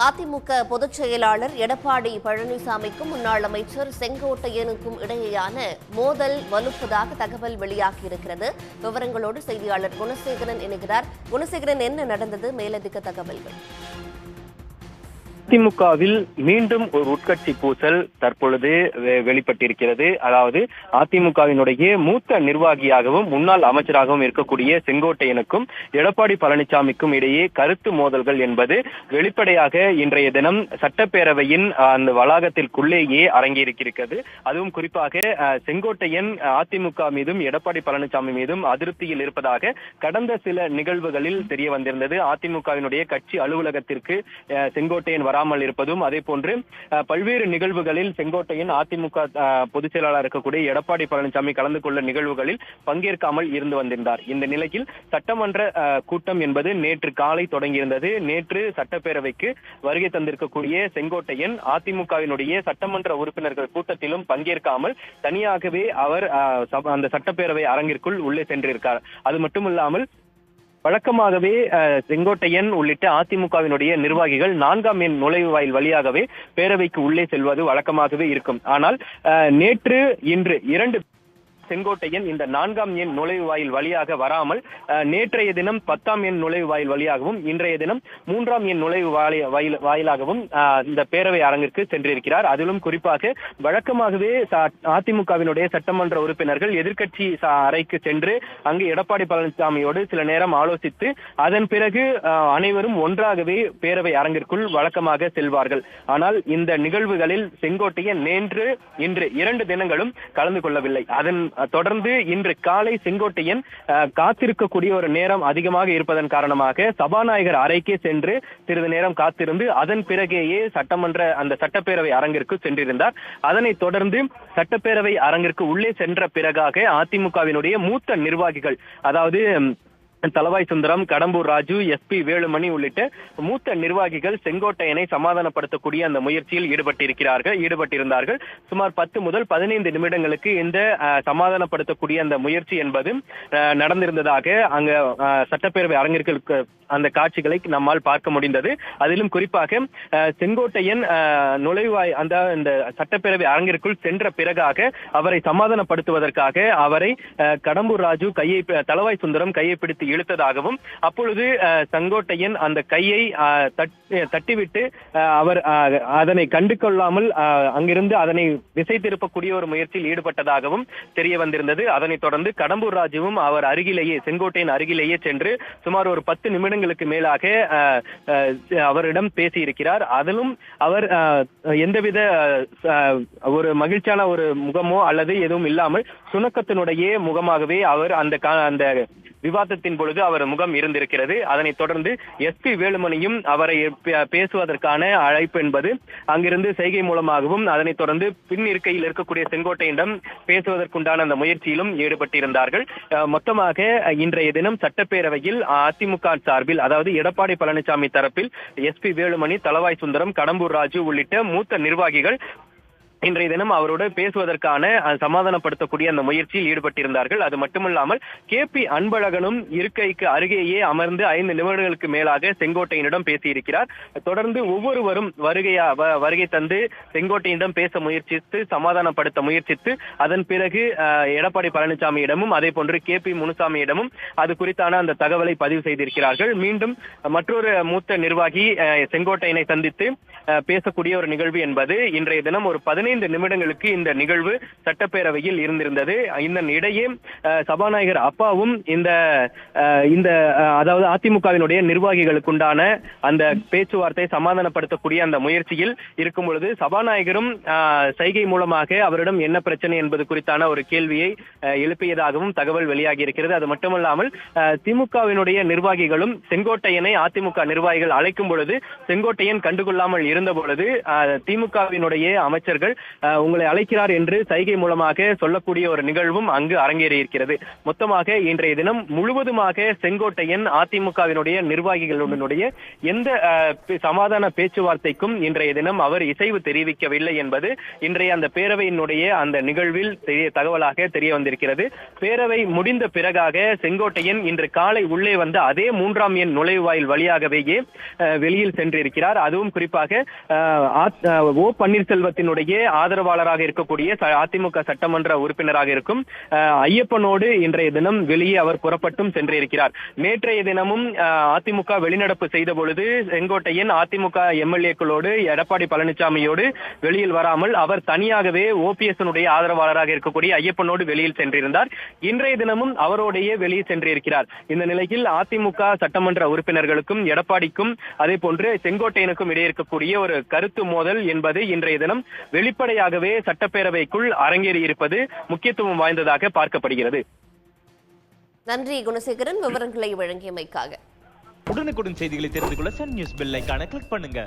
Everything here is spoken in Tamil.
அதிமுக பொதுச் செயலாளர் எடப்பாடி பழனிசாமிக்கும் முன்னாள் அமைச்சர் செங்கோட்டையனுக்கும் இடையேயான மோதல் வலுப்பதாக தகவல் வெளியாகியிருக்கிறது. விவரங்களோடு செய்தியாளர் குணசேகரன் இணைகிறார். குணசேகரன், என்ன நடந்தது? மேலதிக தகவல்கள். அதிமுகவில் மீண்டும் ஒரு உட்கட்சி பூசல் தற்பொழுது வெளிப்பட்டிருக்கிறது. அதாவது அதிமுகவினுடைய மூத்த நிர்வாகியாகவும் முன்னாள் அமைச்சராகவும் இருக்கக்கூடிய செங்கோட்டையனுக்கும் எடப்பாடி பழனிசாமிக்கும் இடையே கருத்து மோதல்கள் என்பது வெளிப்படையாக இன்றைய தினம் சட்டப்பேரவையின் அந்த வளாகத்திற்குள்ளேயே அரங்கேறியிருக்கிறது. அதுவும் குறிப்பாக செங்கோட்டையன் அதிமுக மீதும் எடப்பாடி பழனிசாமி மீதும் அதிருப்தியில் இருப்பதாக கடந்த சில நிகழ்வுகளில் தெரிய வந்திருந்தது. அதிமுகவினுடைய கட்சி அலுவலகத்திற்கு செங்கோட்டையன் வராமல் இருப்பதும், அதே போன்று பல்வேறு நிகழ்வுகளில் செங்கோட்டையன் அதிமுக பொதுச் செயலாளர் இருக்கக்கூடிய எடப்பாடி பழனிசாமி கலந்து கொள்ள நிகழ்வுகளில் பங்கேற்காமல் இருந்து வந்திருந்தார். இந்த நிலையில் சட்டமன்ற கூட்டம் என்பது நேற்று காலை தொடங்கியிருந்தது. நேற்று சட்டப்பேரவைக்கு வருகை தந்திருக்கக்கூடிய செங்கோட்டையன் அதிமுகவினுடைய சட்டமன்ற உறுப்பினர்கள் கூட்டத்திலும் பங்கேற்காமல் தனியாகவே அவர் அந்த சட்டப்பேரவை அரங்கிற்குள் உள்ளே சென்றிருக்கார். அது மட்டுமில்லாமல் வழக்கமாகவே செங்கோட்டையன் உள்ளிட்ட அதிமுகவினுடைய நிர்வாகிகள் 4ஆம் எண் நுழைவு வாயில் வழியாகவே பேரவைக்கு உள்ளே செல்வது வழக்கமாகவே இருக்கும். ஆனால் நேற்று இன்று இரண்டு செங்கோட்டையன் இந்த 4ஆம் எண் நுழைவு வாயில் வழியாக வராமல் நேற்றைய தினம் 10ஆம் எண் நுழைவு வாயில் வழியாகவும் இன்றைய தினம் 3ஆம் எண் நுழைவு வாயிலாகவும் இந்த பேரவை அரங்கிற்கு சென்றிருக்கிறார். அதிலும் குறிப்பாக வழக்கமாகவே அதிமுகவினுடைய சட்டமன்ற உறுப்பினர்கள் எதிர்க்கட்சி அறைக்கு சென்று அங்கு எடப்பாடி பழனிசாமியோடு சில நேரம் ஆலோசித்து அதன் பிறகு அனைவரும் ஒன்றாகவே பேரவை அரங்கிற்குள் வழக்கமாக செல்வார்கள். ஆனால் இந்த நிகழ்வுகளில் செங்கோட்டையன் இன்று 2 தினங்களும் கலந்து கொள்ளவில்லை. அதன் தொடர்ந்து இன்று காலை செங்கோட்டையன் காத்திருக்கக்கூடிய ஒரு நேரம் அதிகமாக இருப்பதன் காரணமாக சபாநாயகர் அறைக்கே சென்று சிறிது நேரம் காத்திருந்து அதன் பிறகேயே அந்த சட்டப்பேரவை அரங்கிற்கு சென்றிருந்தார். அதனைத் தொடர்ந்து சட்டப்பேரவை அரங்கிற்கு உள்ளே சென்ற பிறகாக அதிமுகவினுடைய மூத்த நிர்வாகிகள், அதாவது தளவாய் சுந்தரம், கடம்பூர் ராஜு, SP வேலுமணி உள்ளிட்ட மூத்த நிர்வாகிகள் செங்கோட்டையனை சமாதானப்படுத்தக்கூடிய அந்த முயற்சியில் ஈடுபட்டிருந்தார்கள். சுமார் 10 முதல் 15 நிமிடங்களுக்கு இந்த சமாதானப்படுத்தக்கூடிய அந்த முயற்சி என்பது நடந்திருந்ததாக அங்க சட்டப்பேரவை அரங்கிற்கு அந்த காட்சிகளை நம்மால் பார்க்க முடிந்தது. அதிலும் குறிப்பாக செங்கோட்டையன் நுழைவாய் இந்த சட்டப்பேரவை அரங்கிற்குள் சென்ற பிறகாக அவரை சமாதானப்படுத்துவதற்காக அவரை கடம்பூர் ராஜு தளவாய் சுந்தரம் கையை பிடித்து இழுத்ததாகவும், அப்பொழுது செங்கோட்டையன் அந்த கையை தட்டிவிட்டு அவர் அதனை கண்டு கொள்ளாமல் அங்கிருந்து அதனை திசை திருப்பக்கூடிய ஒரு முயற்சியில் ஈடுபட்டதாகவும் தெரிய வந்திருந்தது. அதனைத் தொடர்ந்து கடம்பூர் ராஜுவும் அவர் செங்கோட்டையின் அருகிலேயே சென்று சுமார் ஒரு 10 நிமிடங்களுக்கு மேலாக அவரிடம் பேசியிருக்கிறார். அதிலும் அவர் எந்தவித ஒரு மகிழ்ச்சியான ஒரு முகமோ அல்லது எதுவும் இல்லாமல் சுணக்கத்தினுடைய முகமாகவே அவர் அந்த விவாதத்தின் பொழுது அவர் முகம் இருந்திருக்கிறது. அதனைத் தொடர்ந்து SP வேலுமணியும் அவரை பேசுவதற்கான அழைப்பு என்பது அங்கிருந்து செய்கை மூலமாகவும், அதனைத் தொடர்ந்து பின் இருக்கையில் இருக்கக்கூடிய செங்கோட்டையிடம் பேசுவதற்குண்டான அந்த முயற்சியிலும் ஈடுபட்டிருந்தார்கள். மொத்தமாக இன்றைய தினம் சட்டப்பேரவையில் அதிமுக சார்பில், அதாவது எடப்பாடி பழனிசாமி தரப்பில் SP வேலுமணி, தளவாய் சுந்தரம், கடம்பூர் ராஜு உள்ளிட்ட மூத்த நிர்வாகிகள் இன்றைய தினம் அவரோடு பேசுவதற்கான சமாதானப்படுத்தக்கூடிய அந்த முயற்சியில் ஈடுபட்டிருந்தார்கள். அது மட்டுமல்லாமல் KP அன்பழகனும் இருக்கைக்கு அருகேயே அமர்ந்து 5 நிமிடங்களுக்கு மேலாக செங்கோட்டையனிடம் பேசியிருக்கிறார். தொடர்ந்து ஒவ்வொருவரும் வருகை தந்து செங்கோட்டையனிடம் பேச முயற்சித்து சமாதானப்படுத்த முயற்சித்து அதன் பிறகு எடப்பாடி பழனிசாமியிடமும் அதே போன்று KP முனுசாமியிடமும் அது குறித்தான அந்த தகவலை பதிவு செய்திருக்கிறார்கள். மீண்டும் மற்றொரு மூத்த நிர்வாகி செங்கோட்டையனை சந்தித்து பேசக்கூடிய ஒரு நிகழ்வு என்பது இன்றைய தினம் ஒரு 15 நிமிடங்களுக்கு இந்த நிகழ்வு சட்டப்பேரவையில் இருந்திருந்தது. இதன் இடையே சபாநாயகர் அப்பாவும் இந்த அதாவது அதிமுகவினுடைய நிர்வாகிகளுக்குண்டான அந்த பேச்சுவார்த்தை சமாதானப்படுத்தக்கூடிய அந்த முயற்சியில் இருக்கும் பொழுது சபாநாயகரும் சைகை மூலமாக அவரிடம் என்ன பிரச்சனை என்பது குறித்தான ஒரு கேள்வியை எழுப்பியதாகவும் தகவல் வெளியாகி இருக்கிறது. அது மட்டுமல்லாமல் திமுகவினுடைய நிர்வாகிகளும் செங்கோட்டையனை அதிமுக நிர்வாகிகள் அழைக்கும் பொழுது செங்கோட்டையன் கண்டுகொள்ளாமல் இருந்த பொழுது திமுகவினுடைய அமைச்சர்கள் உங்களை அழைக்கிறார் என்று சைகை மூலமாக சொல்லக்கூடிய ஒரு நிகழ்வும் அங்கு அரங்கேறி இருக்கிறது. மொத்தமாக இன்றைய தினம் முழுவதுமாக செங்கோட்டையன் அதிமுகவினுடைய நிர்வாகிகளுடைய எந்த சமாதான பேச்சுவார்த்தைக்கும் இன்றைய தினம் அவர் இசைவு தெரிவிக்கவில்லை என்பது இன்றைய அந்த பேரவையினுடைய அந்த நிகழ்வில் தகவலாக தெரிய வந்திருக்கிறது. பேரவை முடிந்த பிறகாக செங்கோட்டையன் இன்று காலை உள்ளே வந்த அதே 3ஆம் எண் நுழைவாயில் வழியாகவே வெளியில் சென்றிருக்கிறார். அதுவும் குறிப்பாக ஓ பன்னீர்செல்வத்தினுடைய ஆதரவாளராக இருக்கக்கூடிய அதிமுக சட்டமன்ற உறுப்பினராக இருக்கும் ஐயப்பனோடு இன்றைய தினம் வெளியே அவர் புறப்பட்டும் சென்றிருக்கிறார். நேற்றைய தினமும் அதிமுக வெளிநடப்பு செய்த பொழுது செங்கோட்டையன் அதிமுக எம்எல்ஏக்களோடு எடப்பாடி பழனிசாமியோடு வெளியில் வராமல் அவர் தனியாகவே ஓபிஎஸ் ஆதரவாளராக இருக்கக்கூடிய ஐயப்பனோடு வெளியில் சென்றிருந்தார். இன்றைய தினமும் அவரோடைய வெளியே சென்றிருக்கிறார். இந்த நிலையில் அதிமுக சட்டமன்ற உறுப்பினர்களுக்கும் எடப்பாடிக்கும் அதே போன்று செங்கோட்டையனுக்கும் இடையே இருக்கக்கூடிய ஒரு கருத்து மோதல் என்பது இன்றைய தினம் வெளிப்படையாகவே சட்டப்பேரவைக்குள் அரங்கேறி இருப்பது முக்கியத்துவம் வாய்ந்ததாக பார்க்கப்படுகிறது. நன்றி குணசேகரன், விவரங்களை வழங்கியமைக்காக. உடனுக்குடன் செய்திகளை தெரிந்து கொள்ள சன் நியூஸ் பெல் ஐகானை கிளிக் பண்ணுங்க.